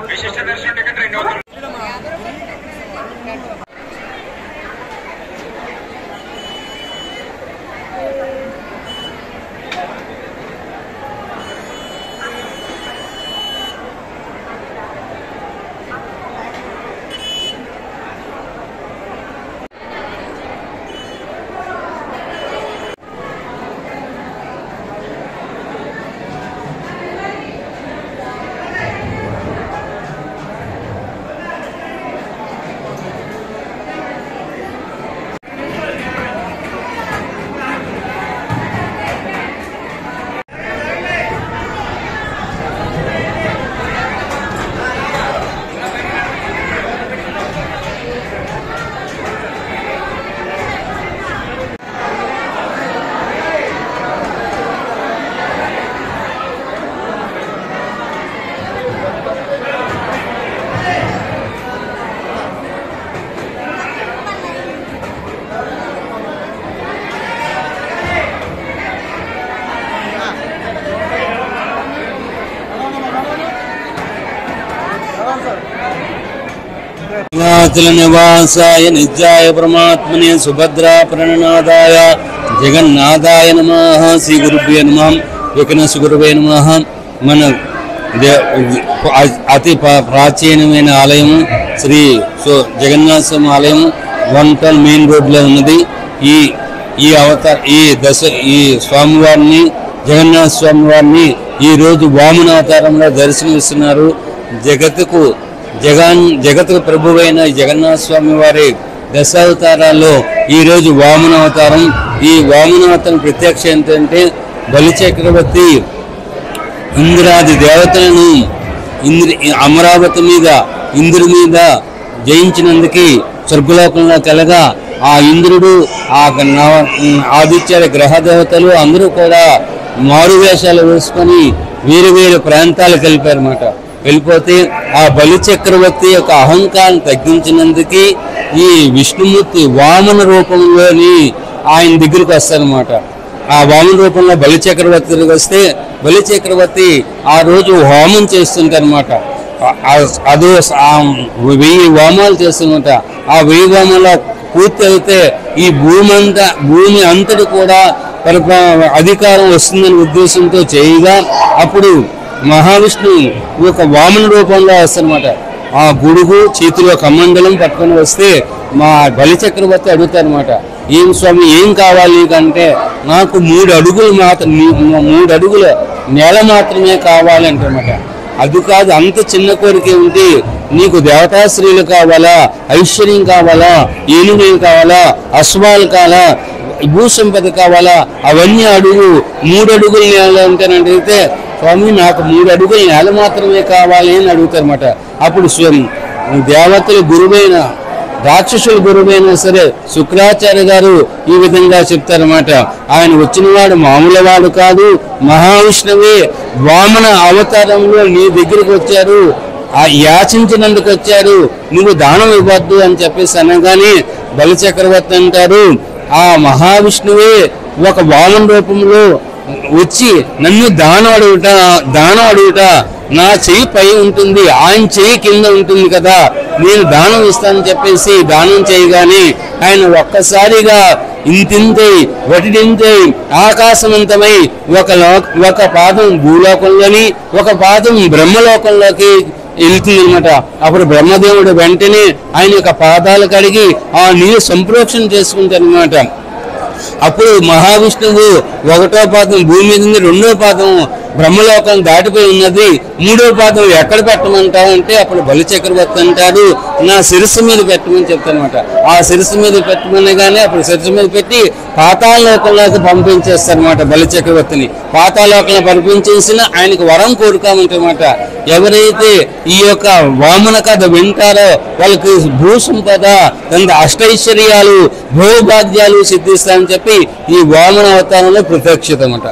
విశిష్ట దర్శనం టికెట్ 2 निवासाय नित्याय परमात्मने सुभद्रा प्रणनादाय जगन्नाथाय नमः श्री गुरुभ्यो नमः विघ्नेश गुरुवे नमः मन अति प्राचीनమైన ఆలయం శ్రీ జగన్నాథ స్వామి ఆలయం వంటల్ మెయిన్ రోడ్ లో ఉన్నది। ఈ అవతార ఈ స్వామివారిని జగన్నాథ స్వామివారిని ఈ రోజు వామన అవతారంలో దర్శనమిస్తున్నారు। జగత్కు ప్రభువైన జగన్నాథ స్వామి వారి దశావతారాల్లో ఈ రోజు వామన అవతారం। ఈ వామన అవతారం ప్రత్యక్ష ఏంటంటే బలి చక్రవర్తి ఇంద్రాది దేవతలను అమరావతి మీద ఇంద్రుడి మీద జయించినందుకు స్వర్గలోకంలో కలగా ఆ ఇంద్రుడు ఆ ఆదిత్య గ్రహ దేవతలు అందరూ కూడా మారువేషాలు వేసుకొని వేరు వేరు ప్రాంతాలకు వెళ్ళిపోయారన్నమాట। వెళ్ళిపోతే ఆ బలి చక్రవర్తి యొక్క అహంకారం తగ్గించినందుకు ఈ విష్ణుమూర్తి వామన రూపంలోని ఆయన దగ్గరికి వస్తారన్నమాట। ఆ వామన రూపంలో బలి చక్రవర్తి దగ్గరికి వస్తే బలి చక్రవర్తి ఆ రోజు హోమం చేస్తుంటారన్నమాట। అదో 1000 హోమాలు చేస్తున్నమాట। ఆ 1000 హోమాల పూర్తి అయితే ఈ భూమి అంతటి కూడా అధికారం వస్తుందనే ఉద్దేశంతో చేయగా అప్పుడు మహావిష్ణువు ఒక వామన రూపంలో వస్తారన్నమాట। ఆ గుడుగు చేతిలో కమండలం పట్టుకొని వస్తే మా బలి చక్రవర్తి అడుగుతారన్నమాట, ఏం స్వామి ఏం కావాలి అంటే నాకు 3 అడుగులు మాత్రం 3 అడుగుల నేల మాత్రమే కావాలి అంటారన్నమాట। అది కాదు, అంత చిన్న కోరిక ఉంటే నీకు దేవతాశ్రీలు కావాలా, ఐశ్వర్యం కావాలా, ఏనుగులు కావాలా, అశ్వాలు కావాలా, భూసంపద కావాలా, అవన్నీ అడుగు 3 అడుగుల నేల అంటానంటే అయితే స్వామి నాకు 3 అడుగుల నేల మాత్రమే కావాలి అని అడుగుతారన్నమాట। అప్పుడు దేవతల గురువైన రాక్షసుల గురువైనా సరే శుక్రాచార్య గారు ఈ విధంగా చెప్తారన్నమాట, ఆయన వచ్చినవాడు మామూలు వాడు కాదు, మహావిష్ణువే వామన అవతారంలో నీ దగ్గరికి వచ్చారు, ఆ యాచించినందుకు వచ్చారు, నువ్వు దానం ఇవ్వద్దు అని చెప్పేసి అనగానే బలి చక్రవర్తి అంటారు, ఆ మహావిష్ణువే ఒక వామన రూపంలో వచ్చి నన్ను దానం అడుగుట నా చెయ్యి పై ఉంటుంది, ఆయన చెయ్యి కింద ఉంటుంది కదా, నేను దానం ఇస్తానని చెప్పేసి దానం చేయగానే ఆయన ఒక్కసారిగా ఇంతింతై వటింతై ఆకాశవంతమై ఒక పాదం భూలోకంలోని ఒక పాదం బ్రహ్మలోకంలోకి వెళ్తుందన్నమాట। అప్పుడు బ్రహ్మదేవుడు వెంటనే ఆయన యొక్క పాదాలు కడిగి ఆ నీరు సంప్రోక్షణ చేసుకుంటారన్నమాట। అప్పుడు మహావిష్ణువు 1వ పాదం భూమి మీద ఉంది, 2వ పాదం బ్రహ్మలోకం దాటిపోయి ఉన్నది, 3వ పాదం ఎక్కడ పెట్టమంటావు అంటే అప్పుడు బలి చక్రవర్తి అంటాడు నా శిరస్సు మీద పెట్టమని చెప్తానమాట। ఆ శిరస్సు మీద పెట్టమనగానే అప్పుడు శిరస్సు మీద పెట్టి పాతాళలోకంలోకి పంపించేస్తారన్నమాట బలి చక్రవర్తిని। పాతాళలోకంలో పంపించేసిన ఆయనకు వరం కోరుకోమంటారన్నమాట। ఎవరైతే ఈ యొక్క వామన కథ వింటారో వాళ్ళకి భూసంపద అష్టైశ్వర్యాలు భోభాగ్యాలు సిద్ధిస్తాయని చెప్పి ఈ వామన అవతారంలో ప్రత్యక్షత అన్నమాట।